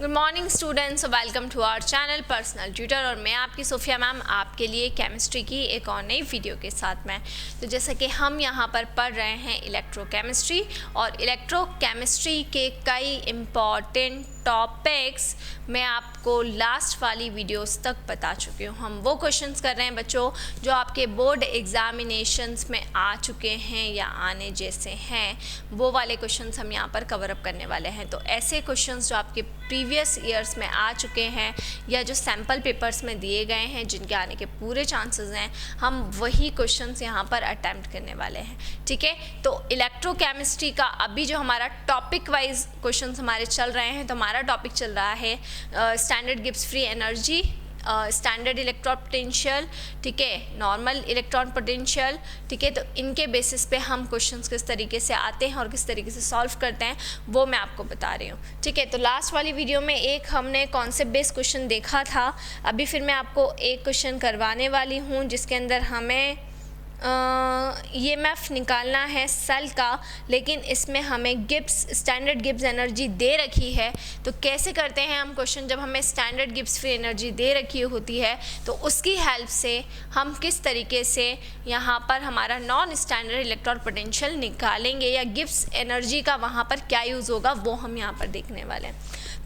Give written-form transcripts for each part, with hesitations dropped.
Good morning students, welcome to our channel personal tutor. और मैं आपकी सोफिया मैम आपके लिए केमिस्ट्री की एक और नई वीडियो के साथ में। तो जैसा कि हम यहाँ पर पढ़ रहे हैं इलेक्ट्रोकेमिस्ट्री, और इलेक्ट्रोकेमिस्ट्री के कई इम्पॉर्टेंट टॉपिक्स मैं आपको लास्ट वाली वीडियोस तक बता चुकी हूँ। हम वो क्वेश्चंस कर रहे हैं बच्चों जो आपके बोर्ड एग्जामिनेशंस में आ चुके हैं या आने जैसे हैं, वो वाले क्वेश्चंस हम यहाँ पर कवर अप करने वाले हैं। तो ऐसे क्वेश्चंस जो आपके प्रीवियस ईयर्स में आ चुके हैं या जो सैम्पल पेपर्स में दिए गए हैं, जिनके आने के पूरे चांसेस हैं, हम वही क्वेश्चंस यहाँ पर अटैम्प्ट करने वाले हैं। ठीक है, तो इलेक्ट्रोकेमिस्ट्री का अभी जो हमारा टॉपिक वाइज क्वेश्चंस हमारे चल रहे हैं, तो हमारा टॉपिक चल रहा है standard Gibbs free energy, standard electron potential, ठीक है, नॉर्मल इलेक्ट्रॉन पोटेंशियल। ठीक है, तो इनके बेसिस पे हम क्वेश्चंस किस तरीके से आते हैं और किस तरीके से सॉल्व करते हैं वो मैं आपको बता रही हूँ। ठीक है, तो लास्ट वाली वीडियो में एक हमने कॉन्सेप्ट बेस्ड क्वेश्चन देखा था। अभी फिर मैं आपको एक क्वेश्चन करवाने वाली हूँ जिसके अंदर हमें EMF निकालना है सेल का, लेकिन इसमें हमें गिब्स स्टैंडर्ड गिब्स एनर्जी दे रखी है। तो कैसे करते हैं हम क्वेश्चन, जब हमें स्टैंडर्ड गिब्स फ्री एनर्जी दे रखी होती है तो उसकी हेल्प से हम किस तरीके से यहाँ पर हमारा नॉन स्टैंडर्ड इलेक्ट्रॉन पोटेंशियल निकालेंगे, या गिब्स एनर्जी का वहाँ पर क्या यूज़ होगा वो हम यहाँ पर देखने वाले हैं।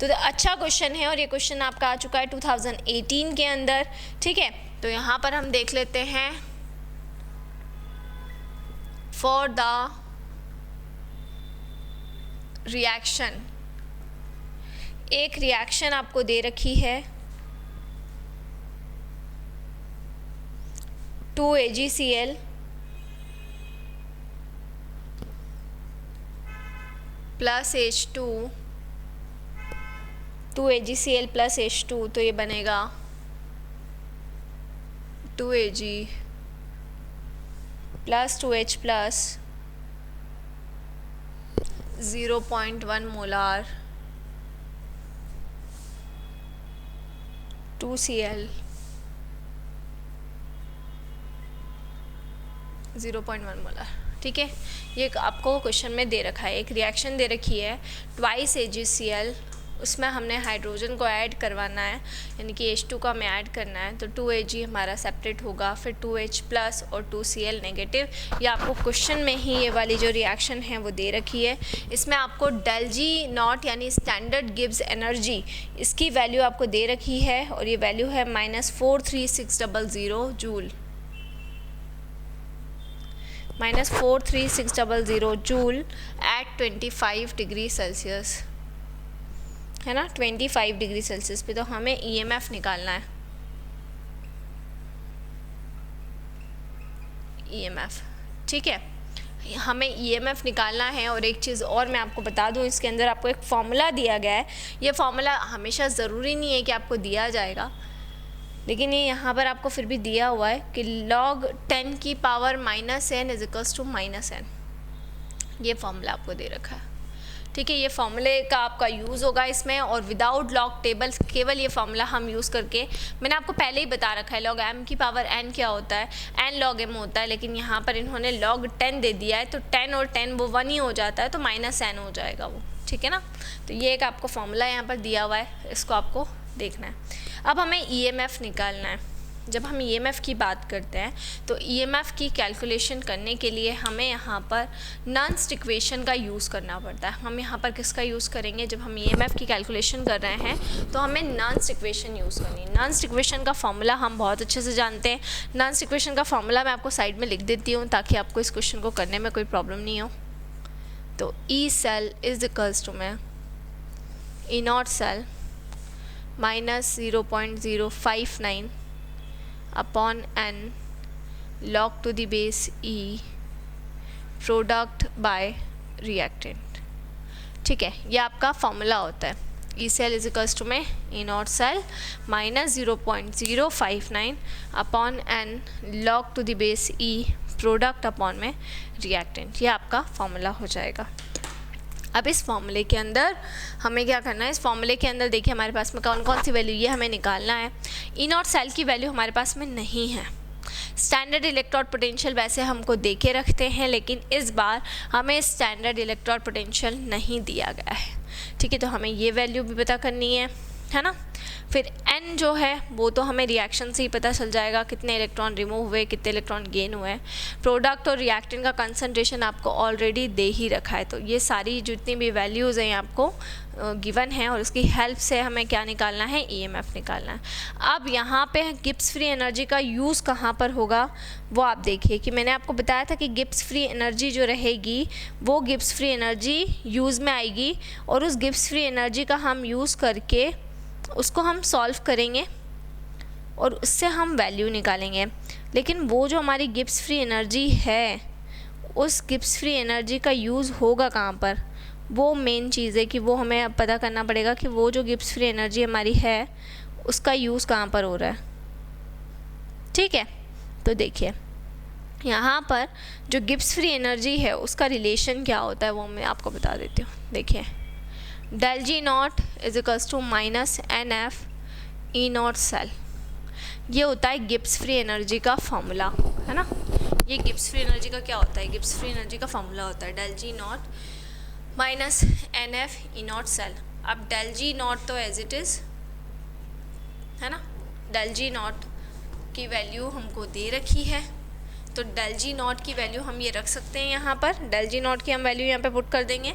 तो अच्छा क्वेश्चन है, और ये क्वेश्चन आपका आ चुका है 2018 के अंदर। ठीक है, तो यहाँ पर हम देख लेते हैं। For the reaction, एक रिएक्शन आपको दे रखी है 2AgCl plus H2, 2AgCl plus H2, तो ये बनेगा 2Ag plus 2H plus 0.1 molar 2Cl 0.1 molar. ठीक है, ये आपको क्वेश्चन में दे रखा है। एक रिएक्शन दे रखी है 2 AgCl, उसमें हमने हाइड्रोजन को ऐड करवाना है, यानी कि H2 को हमें ऐड करना है। तो 2Ag हमारा सेपरेट होगा, फिर 2H प्लस और 2Cl नेगेटिव। ये आपको क्वेश्चन में ही ये वाली जो रिएक्शन है वो दे रखी है। इसमें आपको डेल G नॉट यानी स्टैंडर्ड गिब्स एनर्जी, इसकी वैल्यू आपको दे रखी है, और ये वैल्यू है -43600 joule, -43600 joule at 25 degree Celsius, है ना, 25 डिग्री सेल्सियस पे। तो हमें EMF निकालना है, EMF। ठीक है, हमें EMF निकालना है। और एक चीज़ और मैं आपको बता दूं, इसके अंदर आपको एक फॉर्मूला दिया गया है। ये फॉर्मूला हमेशा ज़रूरी नहीं है कि आपको दिया जाएगा, लेकिन ये यहाँ पर आपको फिर भी दिया हुआ है कि log 10 की power -n is equals to -n। ये फॉर्मूला आपको दे रखा है। ठीक है, ये फॉर्मूले का आपका यूज़ होगा इसमें, और विदाउट लॉग टेबल केवल ये फॉर्मूला हम यूज़ करके, मैंने आपको पहले ही बता रखा है log m की पावर n क्या होता है, n log m होता है, लेकिन यहाँ पर इन्होंने log 10 दे दिया है, तो 10 और 10 वो 1 ही हो जाता है, तो -n हो जाएगा वो। ठीक है ना, तो ये एक आपको फॉर्मूला यहाँ पर दिया हुआ है, इसको आपको देखना है। अब हमें EMF निकालना है। जब हम EMF की बात करते हैं तो EMF की कैलकुलेशन करने के लिए हमें यहाँ पर नन्स इक्वेशन का यूज़ करना पड़ता है। हम यहाँ पर किसका यूज़ करेंगे, जब हम EMF की कैलकुलेशन कर रहे हैं तो हमें नन्स इक्वेशन यूज़ करनी है। नन्स इक्वेशन का फॉर्मूला हम बहुत अच्छे से जानते हैं। नन्स इक्वेशन का फॉर्मूला मैं आपको साइड में लिख देती हूँ ताकि आपको इस क्वेश्चन को करने में कोई प्रॉब्लम नहीं हो। तो E cell is equals to में E naught cell -0.059 upon n log to the base E product by reactant. ठीक है, ये आपका फॉर्मूला होता है। E cell is equals to में E naught cell -0.059 upon n log to the base E product upon में reactant. ये आपका फॉर्मूला हो जाएगा। अब इस फॉर्मूले के अंदर हमें क्या करना है, इस फॉर्मूले के अंदर देखिए हमारे पास में कौन कौन सी वैल्यू ये हमें निकालना है। E नॉट सेल की वैल्यू हमारे पास में नहीं है, स्टैंडर्ड इलेक्ट्रोड पोटेंशियल वैसे हमको दे के रखते हैं, लेकिन इस बार हमें स्टैंडर्ड इलेक्ट्रोड पोटेंशियल नहीं दिया गया है, ठीक है। तो हमें ये वैल्यू भी पता करनी है ना। फिर n जो है वो तो हमें रिएक्शन से ही पता चल जाएगा, कितने इलेक्ट्रॉन रिमूव हुए, कितने इलेक्ट्रॉन गेन हुए। प्रोडक्ट और रिएक्टेंट का कंसंट्रेशन आपको ऑलरेडी दे ही रखा है, तो ये सारी जितनी भी वैल्यूज़ हैं आपको गिवन है, और उसकी हेल्प से हमें क्या निकालना है, EMF निकालना है। अब यहाँ पे गिब्स फ्री एनर्जी का यूज़ कहाँ पर होगा वो आप देखिए कि मैंने आपको बताया था कि गिब्स फ्री एनर्जी जो रहेगी वो गिब्स फ्री एनर्जी यूज़ में आएगी, और उस गिब्स फ्री एनर्जी का हम यूज़ करके उसको हम सॉल्व करेंगे और उससे हम वैल्यू निकालेंगे। लेकिन वो जो हमारी गिब्स फ्री एनर्जी है, उस गिब्स फ्री एनर्जी का यूज़ होगा कहाँ पर, वो मेन चीज़ है कि वो हमें अब पता करना पड़ेगा कि वो जो गिब्स फ्री एनर्जी हमारी है उसका यूज़ कहाँ पर हो रहा है, ठीक है। तो देखिए यहाँ पर जो गिब्स फ्री एनर्जी है उसका रिलेशन क्या होता है वो मैं आपको बता देती हूँ। देखिए del G naught is equals to minus NF E naught cell, ये होता है गिब्स फ्री एनर्जी का फॉर्मूला, है ना। ये गिब्स फ्री एनर्जी का क्या होता है, गिब्स फ्री एनर्जी का फॉर्मूला होता है del G naught minus NF E naught cell. अब del G नॉट तो एज इट इज़ है ना, del G नॉट की वैल्यू हमको दे रखी है, तो del G नॉट की वैल्यू हम ये रख सकते हैं यहाँ पर, del G नॉट की हम वैल्यू यहाँ पे पुट कर देंगे।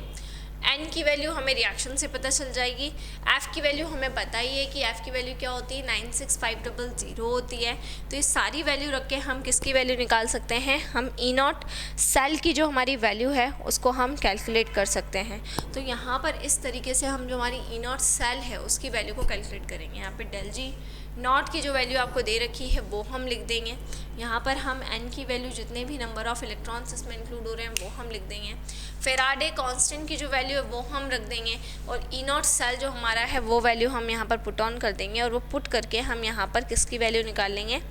n की वैल्यू हमें रिएक्शन से पता चल जाएगी। f की वैल्यू हमें पता ही है कि f की वैल्यू क्या होती है, 96500 होती है। तो ये सारी वैल्यू रख के हम किसकी वैल्यू निकाल सकते हैं, हम E नॉट सेल की जो हमारी वैल्यू है उसको हम कैलकुलेट कर सकते हैं। तो यहाँ पर इस तरीके से हम जो हमारी E नॉट सेल है उसकी वैल्यू को कैलकुलेट करेंगे। यहाँ पे del G नॉट की जो वैल्यू आपको दे रखी है वो हम लिख देंगे। यहाँ पर हम n की वैल्यू जितने भी नंबर ऑफ़ इलेक्ट्रॉन्स इसमें इंक्लूड हो रहे हैं वो हम लिख देंगे। फेराडे कांस्टेंट की जो वैल्यू है वो हम रख देंगे, और E नॉट सेल जो हमारा है वो वैल्यू हम यहाँ पर पुट ऑन कर देंगे, और वो पुट करके हम यहाँ पर किसकी वैल्यू निकाल लेंगे,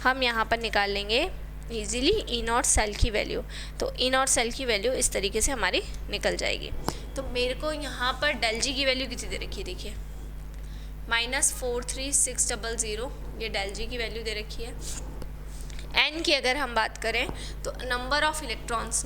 हम यहाँ पर निकाल लेंगे ईजिली E नॉट सेल की वैल्यू। तो E नॉट सेल की वैल्यू इस तरीके से हमारी निकल जाएगी। तो मेरे को यहाँ पर del G की वैल्यू कितनी दे रखी है, देखिए -43600, ये del G की वैल्यू दे रखी है। n की अगर हम बात करें तो नंबर ऑफ़ इलेक्ट्रॉन्स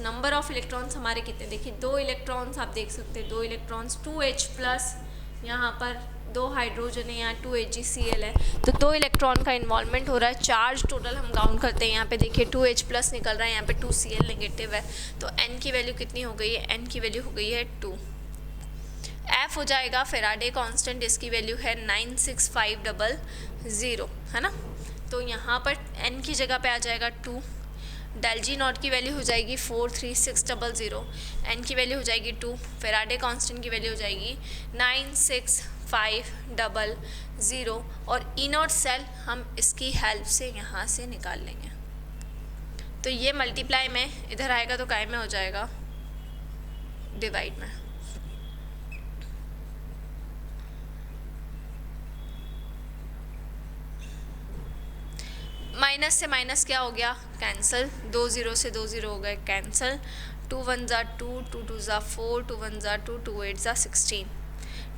हमारे कितने, देखिए 2 इलेक्ट्रॉन्स आप देख सकते हैं, 2 इलेक्ट्रॉन्स 2H+, यहाँ पर 2 हाइड्रोजन है, यहाँ 2HgCl है, तो 2 इलेक्ट्रॉन का इन्वॉल्वमेंट हो रहा है। चार्ज टोटल हम काउंट करते हैं, यहाँ पे देखिए 2H+ निकल रहा है, यहाँ पे 2Cl नेगेटिव है, तो n की वैल्यू कितनी हो गई है, n की वैल्यू हो गई है 2। F हो जाएगा फेराडे कांस्टेंट, इसकी वैल्यू है 96500, है ना। तो यहाँ पर n की जगह पे आ जाएगा 2, del G नॉट की वैल्यू हो जाएगी 43600, n की वैल्यू हो जाएगी 2, फेराडे कांस्टेंट की वैल्यू हो जाएगी 96500, और E नॉट सेल हम इसकी हेल्प से यहाँ से निकाल लेंगे। तो ये मल्टीप्लाई में इधर आएगा तो काय में हो जाएगा, डिवाइड में। माइनस से माइनस क्या हो गया, कैंसिल, 2 0 से 2 0 हो गए कैंसिल, 2 1 ज़ा 2, 2 2 ज़ा 4, 2 1 ज़ा 2, 2 8 ज़ा 16,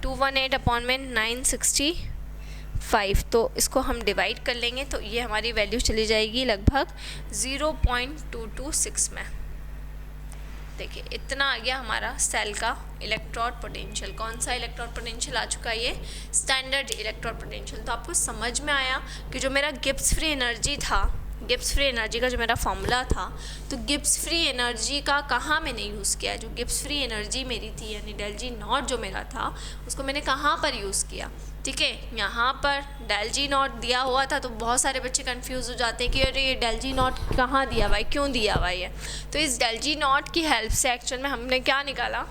218 अपॉन में 965, तो इसको हम डिवाइड कर लेंगे तो ये हमारी वैल्यू चली जाएगी लगभग 0.226 में। देखिए इतना आ गया हमारा सेल का इलेक्ट्रोड पोटेंशियल। कौन सा इलेक्ट्रोड पोटेंशियल आ चुका है, ये स्टैंडर्ड इलेक्ट्रोड पोटेंशियल। तो आपको समझ में आया कि जो मेरा गिब्स फ्री एनर्जी था, गिब्स फ्री एनर्जी का जो मेरा फॉर्मूला था, तो गिब्स फ्री एनर्जी का कहाँ मैंने यूज़ किया, जो गिब्स फ्री एनर्जी मेरी थी यानी del G नॉट जो मेरा था उसको मैंने कहाँ पर यूज़ किया, ठीक है। यहाँ पर del G नॉट दिया हुआ था, तो बहुत सारे बच्चे कंफ्यूज हो जाते हैं कि अरे ये del G नॉट कहाँ दिया हुआ है, क्यों दिया हुआ है। तो इस del G नॉट की हेल्प से एक्चुअल में हमने क्या निकाला,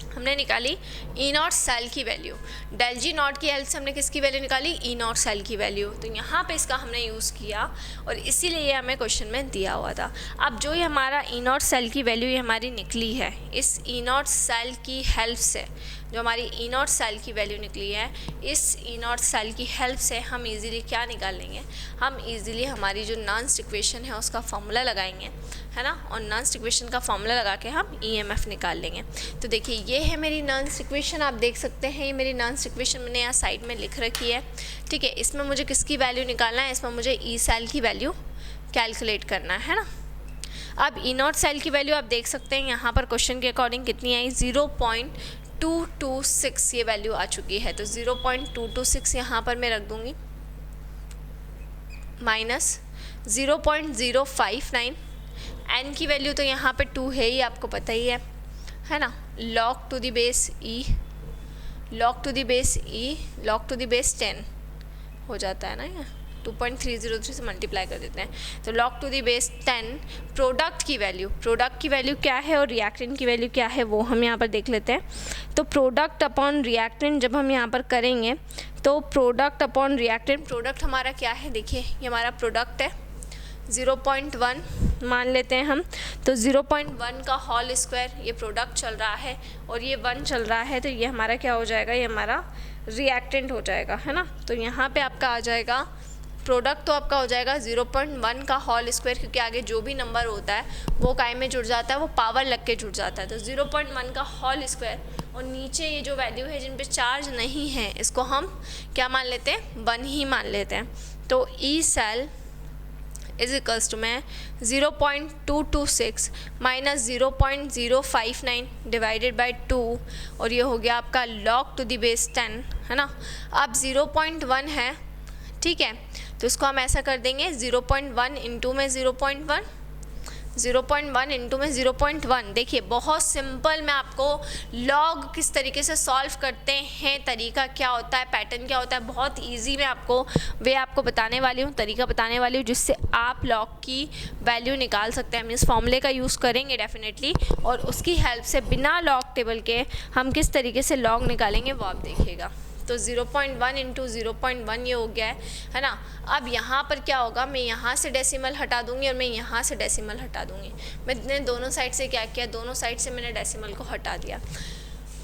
हमने निकाली E नॉट सेल की वैल्यू। del G नॉट की हेल्प से हमने किसकी वैल्यू निकाली, E नॉट सेल की वैल्यू। तो यहाँ पे इसका हमने यूज़ किया और इसीलिए ये हमें क्वेश्चन में दिया हुआ था। अब जो ये हमारा E नॉट सेल की वैल्यू ये हमारी निकली है, इस E नॉट सेल की हेल्प से जो हमारी E नॉट सेल की वैल्यू निकली है, इस E नॉट सेल की हेल्प से हम इजीली क्या निकाल लेंगे, हम इजीली हमारी जो नॉन्स्ट इक्वेशन है उसका फॉर्मूला लगाएंगे, है ना। और नॉन्स्ट इक्वेशन का फॉर्मूला लगा के हम EMF निकाल लेंगे। तो देखिए ये है मेरी नॉन्स्ट इक्वेशन, आप देख सकते हैं ये मेरी नॉन्स्ट इक्वेशन मैंने यहाँ साइड में लिख रखी है, ठीक है। इसमें मुझे किसकी वैल्यू निकालना है, इसमें मुझे E सेल की वैल्यू कैलकुलेट करना है ना। अब ई नॉट सेल की वैल्यू आप देख सकते हैं यहाँ पर क्वेश्चन के अकॉर्डिंग कितनी आई, 0.226 ये वैल्यू आ चुकी है। तो 0.226 यहाँ पर मैं रख दूँगी, माइनस 0.059, एन की वैल्यू तो यहाँ पे 2 है ही, आपको पता ही है ना, log to the base E, log to the base E, log to the base 10 हो जाता है ना, ये 2.303 से मल्टीप्लाई कर देते हैं, तो log to the base 10 product की वैल्यू क्या है और रिएक्टेंट की वैल्यू क्या है वो हम यहाँ पर देख लेते हैं। तो प्रोडक्ट अपॉन रिएक्टेंट जब हम यहाँ पर करेंगे तो प्रोडक्ट अपॉन रिएक्टेंट, प्रोडक्ट हमारा क्या है, देखिए ये हमारा प्रोडक्ट है 0.1 मान लेते हैं हम, तो 0.1 का होल स्क्वायर ये प्रोडक्ट चल रहा है और ये 1 चल रहा है, तो ये हमारा क्या हो जाएगा, ये हमारा रिएक्टेंट हो जाएगा, है ना। तो यहाँ पे आपका आ जाएगा प्रोडक्ट, तो आपका हो जाएगा 0.1 का होल स्क्वायर, क्योंकि आगे जो भी नंबर होता है वो काय में जुड़ जाता है, वो पावर लग के जुड़ जाता है, तो 0.1 का होल स्क्वायर, और नीचे ये जो वैल्यू है जिन पे चार्ज नहीं है इसको हम क्या मान लेते हैं, 1 ही मान लेते हैं। तो E cell is equals to मैं 0.226 माइनस 0.059 डिवाइडेड बाई 2, और ये हो गया आपका log टू द बेस 10, है ना। अब 0.1 है, ठीक है, तो इसको हम ऐसा कर देंगे 0.1 इंटू में 0.1, 0.1 इंटू में 0.1। देखिए बहुत सिंपल, मैं आपको लॉग किस तरीके से सॉल्व करते हैं, तरीका क्या होता है, पैटर्न क्या होता है, बहुत इजी मैं आपको बताने वाली हूँ, तरीका बताने वाली हूँ जिससे आप लॉग की वैल्यू निकाल सकते हैं। हम इस फॉर्मूले का यूज़ करेंगे डेफिनेटली, और उसकी हेल्प से बिना लॉग टेबल के हम किस तरीके से लॉग निकालेंगे वो आप देखिएगा। तो 0.1 इंटू 0.1 ये हो गया है ना। अब यहाँ पर क्या होगा, मैं यहाँ से डेसिमल हटा दूँगी और मैं यहाँ से डेसिमल हटा दूँगी। मैंने दोनों साइड से क्या किया, दोनों साइड से मैंने डेसिमल को हटा दिया।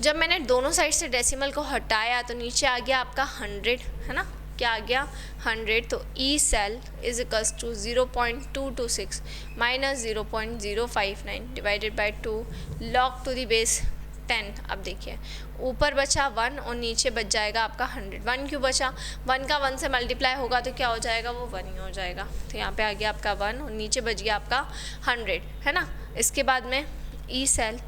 जब मैंने दोनों साइड से डेसिमल को हटाया तो नीचे आ गया आपका 100, है ना, क्या आ गया 100। तो E cell is equals to 0.226 minus 0.059 divided by 2 log to the base 10। अब देखिए ऊपर बचा 1 और नीचे बच जाएगा आपका 100। 1 क्यों बचा, 1 का 1 से मल्टीप्लाई होगा तो क्या हो जाएगा, वो 1 ही हो जाएगा। तो यहाँ पे आ गया आपका 1 और नीचे बच गया आपका 100, है ना। इसके बाद में E cell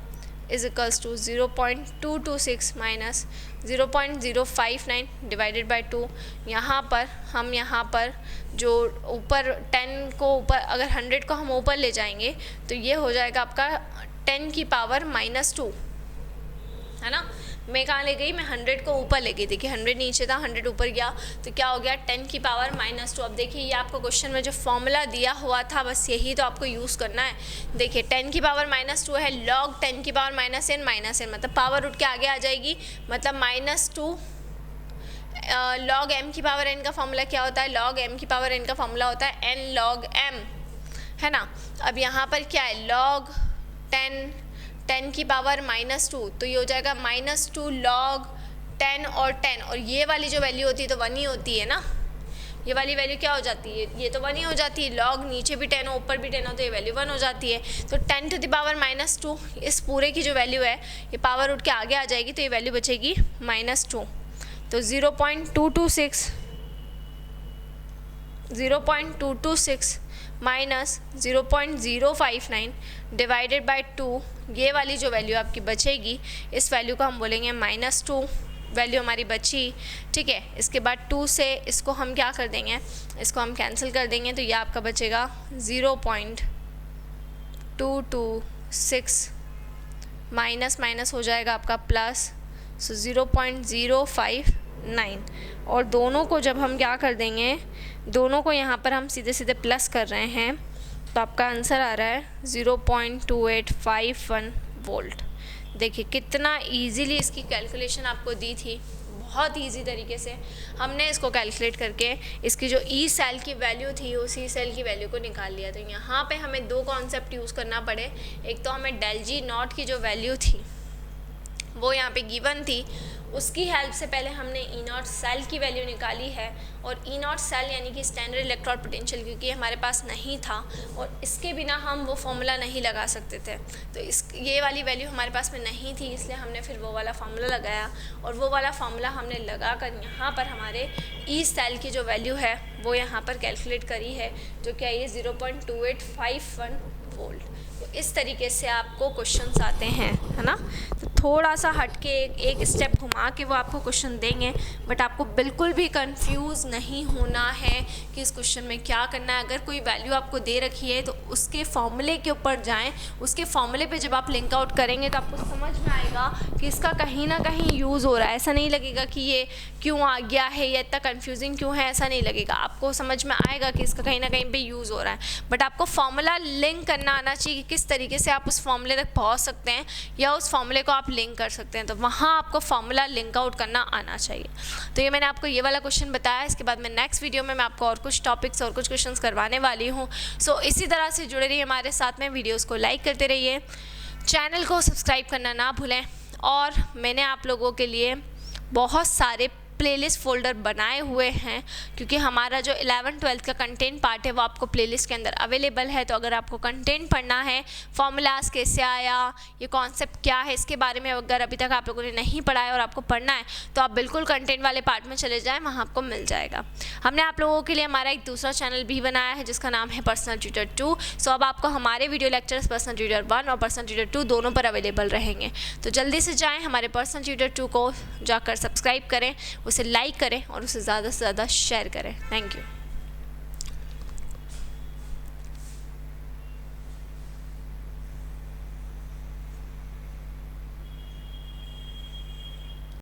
is equals to 0.226 minus 0.059 divided by 2। यहाँ पर जो ऊपर 10 को ऊपर, अगर 100 को हम ऊपर ले जाएंगे तो ये हो जाएगा आपका 10 की पावर -2, है ना। मैं कहाँ ले गई, मैं 100 को ऊपर ले गई, देखिए 100 नीचे था, 100 ऊपर गया तो क्या हो गया 10 की पावर -2। अब देखिए ये आपको क्वेश्चन में जो फॉर्मूला दिया हुआ था बस यही तो आपको यूज़ करना है। देखिए 10 की पावर -2 है, log 10 की पावर -n मतलब पावर उठ के आगे आ जाएगी, मतलब -2 log m की पावर n का फॉर्मूला क्या होता है, log m की पावर n का फॉर्मूला होता है n log m, है ना। अब यहाँ पर क्या है, log 10 की पावर -2, तो ये हो जाएगा -2 log 10 और 10, और ये वाली जो वैल्यू होती है तो 1 ही होती है ना। ये वाली वैल्यू क्या हो जाती है, ये तो 1 ही हो जाती है। log नीचे भी 10 हो ऊपर भी 10 हो तो ये वैल्यू 1 हो जाती है। तो 10 टू द पावर -2 इस पूरे की जो वैल्यू है ये पावर उठ के आगे आ जाएगी तो ये वैल्यू बचेगी -2। तो 0.226 माइनस 0.059 डिवाइडेड बाई 2, ये वाली जो वैल्यू आपकी बचेगी इस वैल्यू को हम बोलेंगे -2 वैल्यू हमारी बची, ठीक है। इसके बाद 2 से इसको हम क्या कर देंगे, इसको हम कैंसिल कर देंगे तो ये आपका बचेगा 0.226 माइनस हो जाएगा आपका प्लस, सो 0.059, और दोनों को जब हम क्या कर देंगे, दोनों को यहाँ पर हम सीधे सीधे प्लस कर रहे हैं तो आपका आंसर आ रहा है 0.2851 वोल्ट। देखिए कितना इजीली इसकी कैलकुलेशन आपको दी थी, बहुत इजी तरीके से हमने इसको कैलकुलेट करके इसकी जो ई सेल की वैल्यू थी उस ई सेल की वैल्यू को निकाल लिया। तो यहाँ पे हमें 2 कॉन्सेप्ट यूज़ करना पड़े, एक तो हमें डेल जी नॉट की जो वैल्यू थी वो यहाँ पे गिवन थी, उसकी हेल्प से पहले हमने ई नॉट सेल की वैल्यू निकाली है, और ई नॉट सेल यानी कि स्टैंडर्ड इलेक्ट्रोड पोटेंशियल, क्योंकि हमारे पास नहीं था और इसके बिना हम वो फॉर्मूला नहीं लगा सकते थे, तो ये वाली वैल्यू हमारे पास में नहीं थी, इसलिए हमने फिर वो वाला फार्मूला लगाया, और वो वाला फार्मूला हमने लगा कर यहाँ पर हमारे ई सेल की जो वैल्यू है वो यहाँ पर कैलकुलेट करी है, जो कि आई है 0.2851 वोल्ट। तो इस तरीके से आपको क्वेश्चंस आते हैं, है ना। तो थोड़ा सा हट के एक स्टेप घुमा के वो आपको क्वेश्चन देंगे, बट आपको बिल्कुल भी कंफ्यूज नहीं होना है कि इस क्वेश्चन में क्या करना है। अगर कोई वैल्यू आपको दे रखी है तो उसके फॉर्मूले के ऊपर जाएं, उसके फॉर्मूले पे जब आप लिंक आउट करेंगे तो आपको समझ में आएगा कि इसका कहीं ना कहीं यूज़ हो रहा है। ऐसा नहीं लगेगा कि ये क्यों आ गया है या इतना कन्फ्यूजिंग क्यों है, ऐसा नहीं लगेगा। आपको समझ में आएगा कि इसका कहीं ना कहीं पे यूज़ हो रहा है, बट आपको फॉर्मूला लिंक करना आना चाहिए कि किस तरीके से आप उस फॉर्मूले तक पहुंच सकते हैं या उस फॉर्मूले को आप लिंक कर सकते हैं। तो वहाँ आपको फॉर्मूला लिंक आउट करना आना चाहिए। तो ये मैंने आपको ये वाला क्वेश्चन बताया। इसके बाद मैं नेक्स्ट वीडियो में मैं आपको और कुछ टॉपिक्स और कुछ क्वेश्चंस करवाने वाली हूँ। सो इसी तरह से जुड़े रहिए हमारे साथ में, वीडियोस को लाइक करते रहिए, चैनल को सब्सक्राइब करना ना भूलें, और मैंने आप लोगों के लिए बहुत सारे प्लेलिस्ट फोल्डर बनाए हुए हैं, क्योंकि हमारा जो 11-12 का कंटेंट पार्ट है वो आपको प्लेलिस्ट के अंदर अवेलेबल है। तो अगर आपको कंटेंट पढ़ना है, फॉर्मूलाज कैसे आया, ये कॉन्सेप्ट क्या है, इसके बारे में अगर अभी तक आप लोगों ने नहीं पढ़ा है और आपको पढ़ना है तो आप बिल्कुल कंटेंट वाले पार्ट में चले जाएँ, वहाँ आपको मिल जाएगा। हमने आप लोगों के लिए हमारा एक दूसरा चैनल भी बनाया है जिसका नाम है पर्सनल ट्यूटर 2। सो अब आपको हमारे वीडियो लेक्चर्स पर्सनल ट्यूटर 1 और पर्सनल ट्यूटर 2 दोनों पर अवेलेबल रहेंगे। तो जल्दी से जाएँ, हमारे पर्सनल ट्यूटर 2 को जाकर सब्सक्राइब करें, उसे लाइक करें और उसे ज़्यादा से ज़्यादा शेयर करें। Thank you.